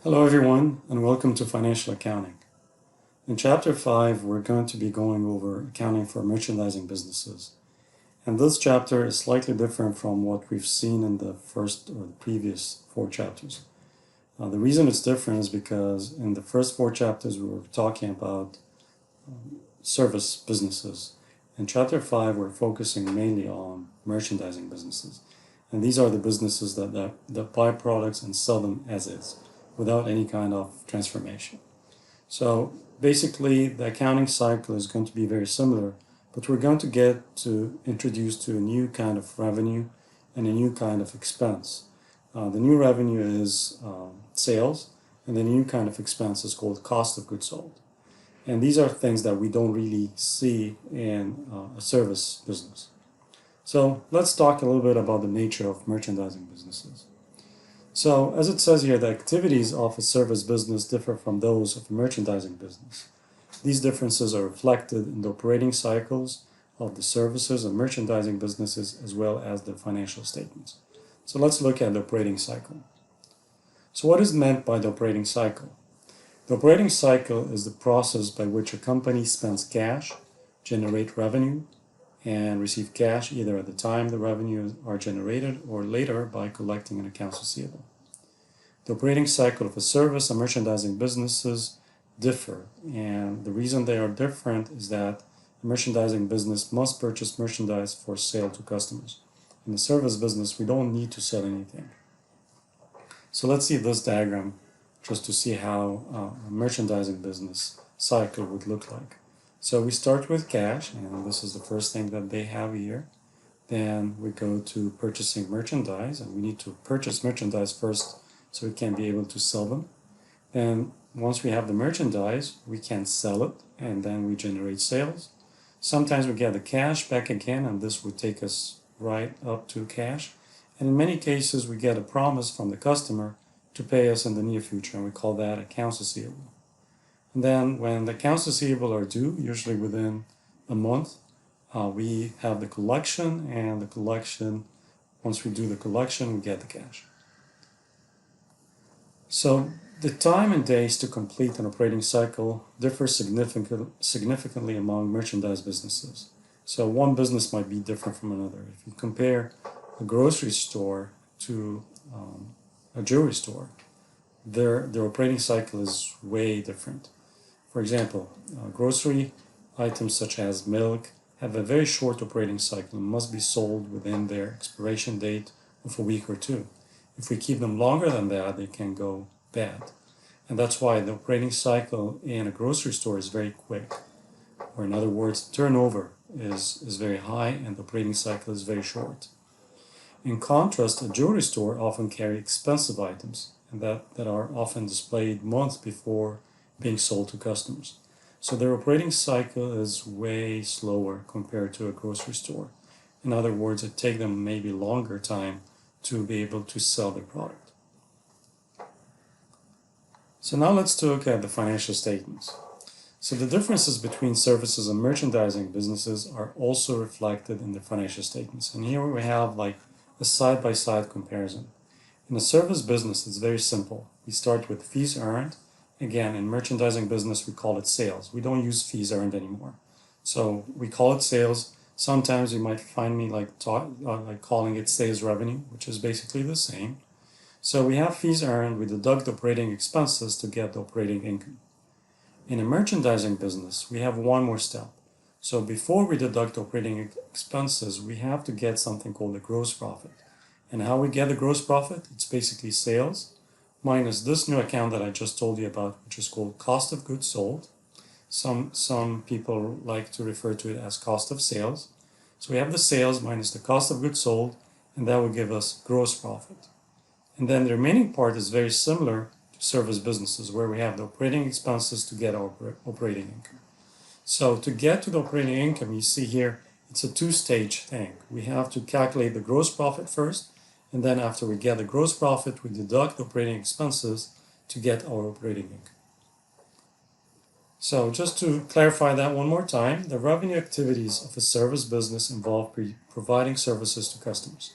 Hello everyone, and welcome to Financial Accounting. In Chapter 5, we're going to be going over accounting for merchandising businesses. And this chapter is slightly different from what we've seen in the first or the previous 4 chapters. The reason it's different is because in the first 4 chapters we were talking about service businesses. In Chapter 5, we're focusing mainly on merchandising businesses. And these are the businesses that buy products and sell them as is, without any kind of transformation. So basically the accounting cycle is going to be very similar, but we're going to get introduced to a new kind of revenue and a new kind of expense. The new revenue is sales, and the new kind of expense is called cost of goods sold. And these are things that we don't really see in a service business. So let's talk a little bit about the nature of merchandising businesses. So, as it says here, the activities of a service business differ from those of a merchandising business. These differences are reflected in the operating cycles of the services and merchandising businesses as well as the financial statements. So let's look at the operating cycle. So what is meant by the operating cycle? The operating cycle is the process by which a company spends cash, generate revenue, and receive cash either at the time the revenues are generated or later by collecting an accounts receivable. The operating cycle of a service and merchandising businesses differ, and the reason they are different is that a merchandising business must purchase merchandise for sale to customers. In a service business, we don't need to sell anything. So let's see this diagram just to see how a merchandising business cycle would look like. So we start with cash, and this is the first thing that they have here. Then we go to purchasing merchandise, and we need to purchase merchandise first so we can be able to sell them. And once we have the merchandise, we can sell it, and then we generate sales. Sometimes we get the cash back again, and this would take us right up to cash. And in many cases, we get a promise from the customer to pay us in the near future, and we call that accounts receivable. And then when the accounts receivable are due, usually within a month, we have the collection, and the collection, once we do the collection, we get the cash. So the time and days to complete an operating cycle differ significantly among merchandise businesses. So one business might be different from another. If you compare a grocery store to a jewelry store, their operating cycle is way different. For example, grocery items such as milk have a very short operating cycle and must be sold within their expiration date of a week or 2. If we keep them longer than that, they can go bad. And that's why the operating cycle in a grocery store is very quick. Or in other words, turnover is very high and the operating cycle is very short. In contrast, a jewelry store often carry expensive items and that are often displayed months before being sold to customers. So their operating cycle is way slower compared to a grocery store. In other words, it takes them maybe longer time to be able to sell their product. So now let's look at the financial statements. So the differences between services and merchandising businesses are also reflected in the financial statements. And here we have like a side-by-side comparison. In a service business, it's very simple. We start with fees earned. Again, in merchandising business, we call it sales. We don't use fees earned anymore. So we call it sales. Sometimes you might find me like calling it sales revenue, which is basically the same. So we have fees earned, we deduct operating expenses to get the operating income. In a merchandising business, we have one more step. So before we deduct operating expenses, we have to get something called the gross profit. And how we get the gross profit? It's basically sales minus this new account that I just told you about, which is called cost of goods sold. Some people like to refer to it as cost of sales. So we have the sales minus the cost of goods sold, and that will give us gross profit. And then the remaining part is very similar to service businesses, where we have the operating expenses to get our operating income. So to get to the operating income, you see here, it's a 2-stage thing. We have to calculate the gross profit first, and then after we get the gross profit, we deduct the operating expenses to get our operating income. So just to clarify that one more time, the revenue activities of a service business involve providing services to customers.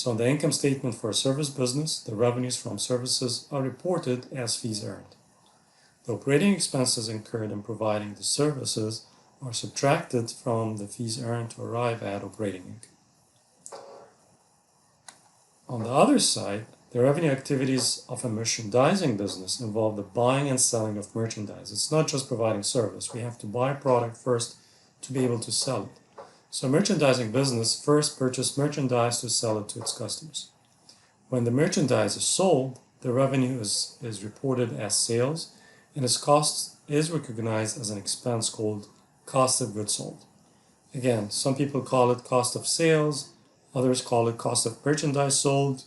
So on the income statement for a service business, the revenues from services are reported as fees earned. The operating expenses incurred in providing the services are subtracted from the fees earned to arrive at operating income. On the other side, the revenue activities of a merchandising business involve the buying and selling of merchandise. It's not just providing service. We have to buy a product first to be able to sell it. So a merchandising business first purchases merchandise to sell it to its customers. When the merchandise is sold, the revenue is reported as sales, and its cost is recognized as an expense called cost of goods sold. Again, some people call it cost of sales, others call it cost of merchandise sold,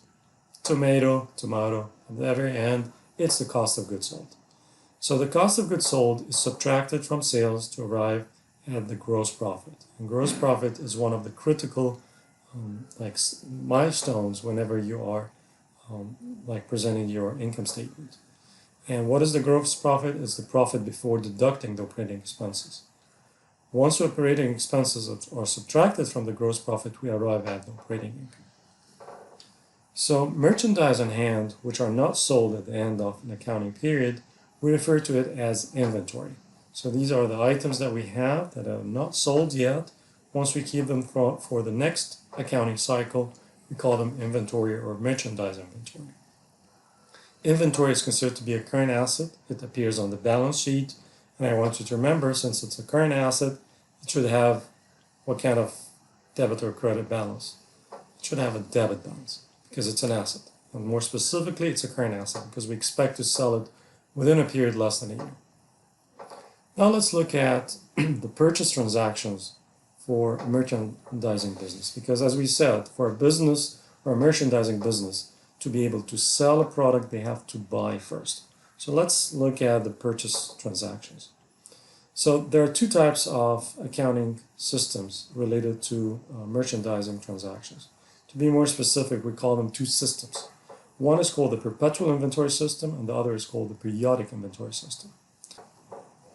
tomato, at the very end, it's the cost of goods sold. So the cost of goods sold is subtracted from sales to arrive at the gross profit. And gross profit is one of the critical milestones whenever you are presenting your income statement. And what is the gross profit? It's the profit before deducting the operating expenses. Once the operating expenses are subtracted from the gross profit, we arrive at the operating income. So merchandise on hand, which are not sold at the end of an accounting period, we refer to it as inventory. So these are the items that we have that are not sold yet. Once we keep them for the next accounting cycle, we call them inventory or merchandise inventory. Inventory is considered to be a current asset. It appears on the balance sheet. And I want you to remember, since it's a current asset, it should have what kind of debit or credit balance? It should have a debit balance because it's an asset. And more specifically, it's a current asset because we expect to sell it within a period less than a year. Now let's look at the purchase transactions for a merchandising business, because as we said, for a business or a merchandising business to be able to sell a product, they have to buy first. So let's look at the purchase transactions. So there are two types of accounting systems related to merchandising transactions. To be more specific, we call them two systems. One is called the perpetual inventory system, and the other is called the periodic inventory system.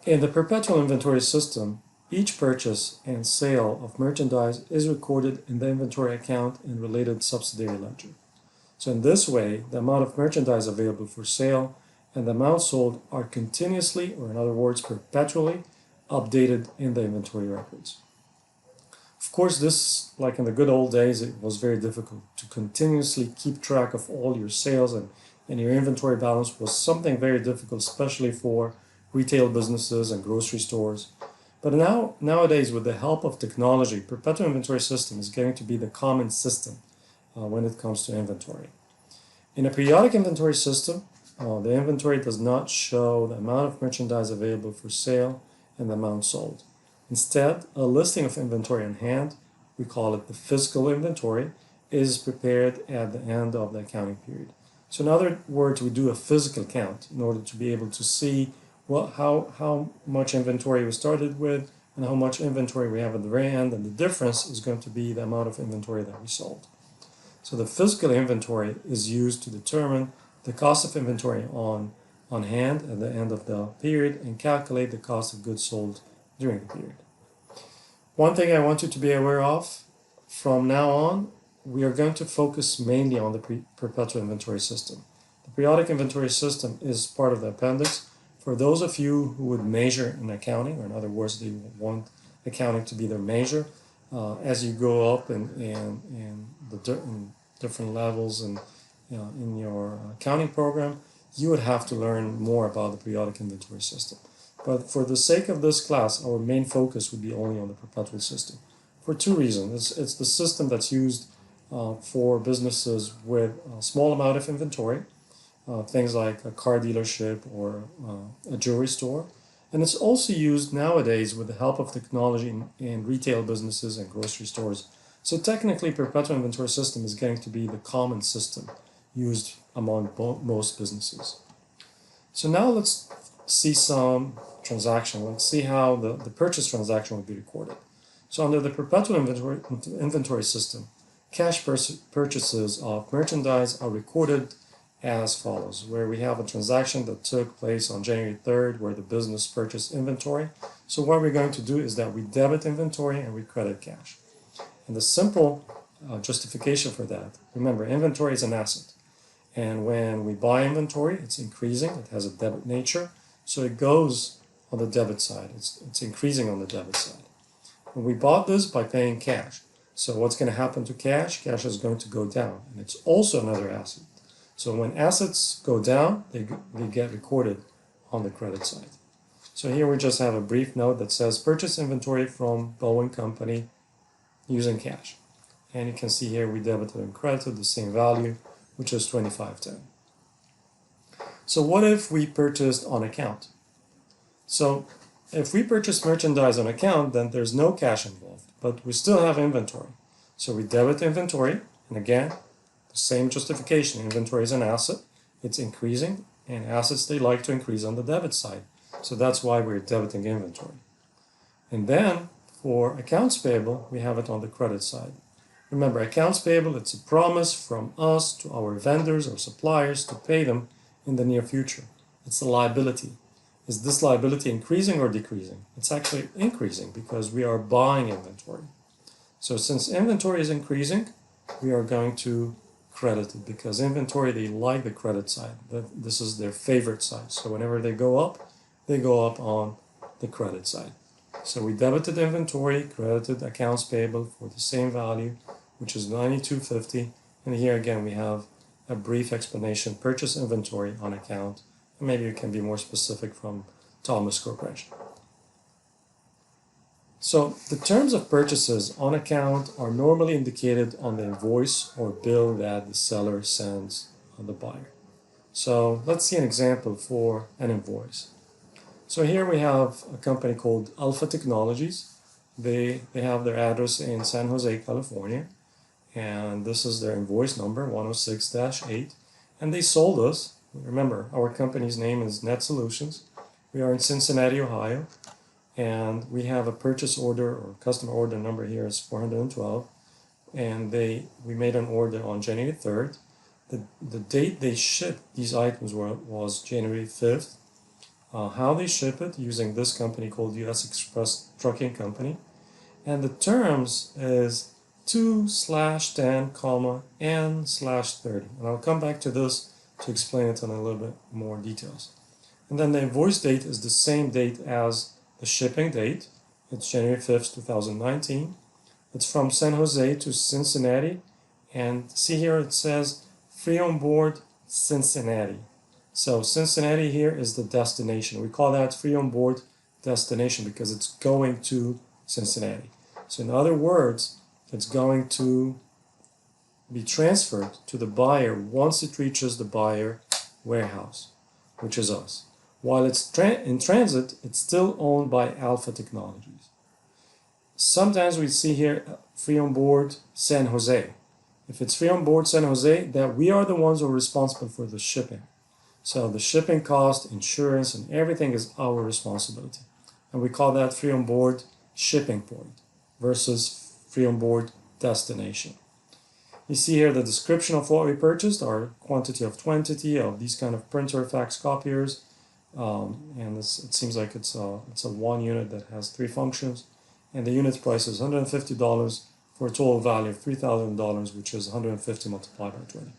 In the perpetual inventory system, each purchase and sale of merchandise is recorded in the inventory account and related subsidiary ledger. So in this way, the amount of merchandise available for sale and the amount sold are continuously, or in other words, perpetually, updated in the inventory records. Of course, this, like in the good old days, it was very difficult to continuously keep track of all your sales, and your inventory balance was something very difficult, especially for retail businesses and grocery stores. But nowadays, with the help of technology, perpetual inventory system is getting to be the common system when it comes to inventory. In a periodic inventory system, the inventory does not show the amount of merchandise available for sale and the amount sold. Instead, a listing of inventory on hand, we call it the physical inventory, is prepared at the end of the accounting period. So in other words, we do a physical count in order to be able to see how much inventory we started with and how much inventory we have at the very end, and the difference is going to be the amount of inventory that we sold. So the physical inventory is used to determine the cost of inventory on hand at the end of the period and calculate the cost of goods sold during the period. One thing I want you to be aware of, from now on, we are going to focus mainly on the perpetual inventory system. The periodic inventory system is part of the appendix. For those of you who would major in accounting, or in other words, they want accounting to be their major, as you go up in different levels and in your accounting program, you would have to learn more about the periodic inventory system. But for the sake of this class, our main focus would be only on the perpetual system for two reasons. It's the system that's used for businesses with a small amount of inventory, things like a car dealership or a jewelry store. And it's also used nowadays with the help of technology in retail businesses and grocery stores. So technically, perpetual inventory system is going to be the common system used among most businesses. So now let's see some transaction. Let's see how the purchase transaction will be recorded. So under the perpetual inventory system, cash purchases of merchandise are recorded as follows, where we have a transaction that took place on January 3rd where the business purchased inventory. So what we're going to do is that we debit inventory and we credit cash. And the simple justification for that. Remember, inventory is an asset. And when we buy inventory, it's increasing. It has a debit nature. So it goes on the debit side. It's increasing on the debit side. And we bought this by paying cash. So what's going to happen to cash? Cash is going to go down. And it's also another asset. So when assets go down, they get recorded on the credit side. So here we just have a brief note that says purchase inventory from Boeing Company using cash. And you can see here we debited and credited the same value, which is $25.10. So what if we purchased on account? So if we purchase merchandise on account, then there's no cash involved, but we still have inventory. So we debit inventory, and again, the same justification. Inventory is an asset, it's increasing, and assets, they like to increase on the debit side. So that's why we're debiting inventory. And then for accounts payable, we have it on the credit side. Remember, accounts payable, it's a promise from us to our vendors or suppliers to pay them in the near future. It's a liability. Is this liability increasing or decreasing? It's actually increasing because we are buying inventory. So since inventory is increasing, we are going to credit it because inventory, they like the credit side. This is their favorite side. So whenever they go up on the credit side. So we debited inventory, credited accounts payable for the same value, which is $92.50. And here again, we have a brief explanation, purchase inventory on account. And maybe you can be more specific from Thomas Corporation. So the terms of purchases on account are normally indicated on the invoice or bill that the seller sends on the buyer. So let's see an example for an invoice. So here we have a company called Alpha Technologies. They have their address in San Jose, California. And this is their invoice number, 106-8. And they sold us, remember, our company's name is Net Solutions. We are in Cincinnati, Ohio. And we have a purchase order or customer order number here is 412. And we made an order on January 3rd. The date they shipped these items was January 5th. How they ship it, using this company called US Express Trucking Company. And the terms is 2/10, N/30. And I'll come back to this to explain it in a little bit more details. And then the invoice date is the same date as the shipping date. It's January 5th, 2019. It's from San Jose to Cincinnati. And see here it says free on board Cincinnati. So Cincinnati here is the destination. We call that free on board destination because it's going to Cincinnati. So in other words, it's going to be transferred to the buyer once it reaches the buyer warehouse, which is us. While it's in transit, it's still owned by Alpha Technologies. Sometimes we see here free on board San Jose. If it's free on board San Jose, that we are the ones who are responsible for the shipping. So the shipping cost, insurance, and everything is our responsibility. And we call that free on board shipping point versus free on board destination. You see here the description of what we purchased, our quantity of these kind of printer fax copiers. And it seems like it's a one unit that has 3 functions. And the unit price is $150 for a total value of $3,000, which is 150 multiplied by 20.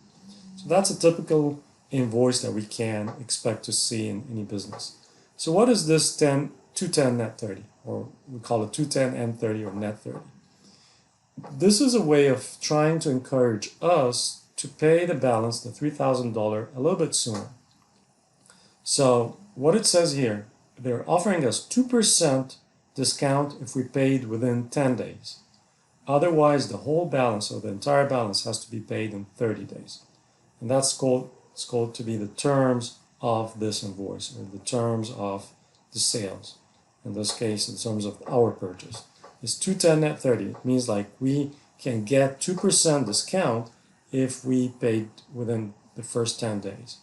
So that's a typical invoice that we can expect to see in any business. So what is this 210 net 30, or we call it 210 N30 or net 30? This is a way of trying to encourage us to pay the balance, the $3,000, a little bit sooner. So what it says here, they're offering us 2% discount if we paid within 10 days. Otherwise, the whole balance or the entire balance has to be paid in 30 days. And that's called to be the terms of this invoice, or the terms of the sales. In this case, in terms of our purchase. It's 210 net 30. It means like we can get 2% discount if we paid within the first 10 days.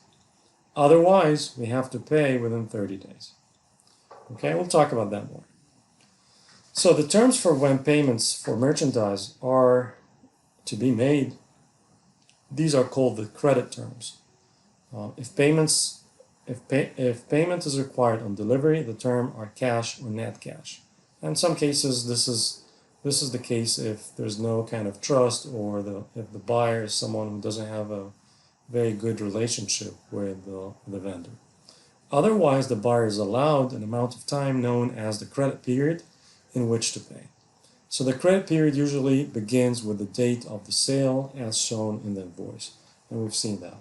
Otherwise, we have to pay within 30 days. Okay, we'll talk about that more. So the terms for when payments for merchandise are to be made, these are called the credit terms. If payment is required on delivery, the term are cash or net cash. In some cases, this This is the case if there's no kind of trust, or if the buyer is someone who doesn't have a very good relationship with the vendor. Otherwise, the buyer is allowed an amount of time known as the credit period in which to pay. So the credit period usually begins with the date of the sale as shown in the invoice, and we've seen that.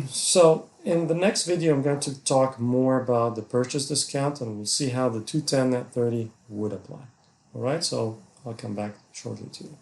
So in the next video, I'm going to talk more about the purchase discount, and we'll see how the 210 net 30 would apply. All right, so I'll come back shortly to you.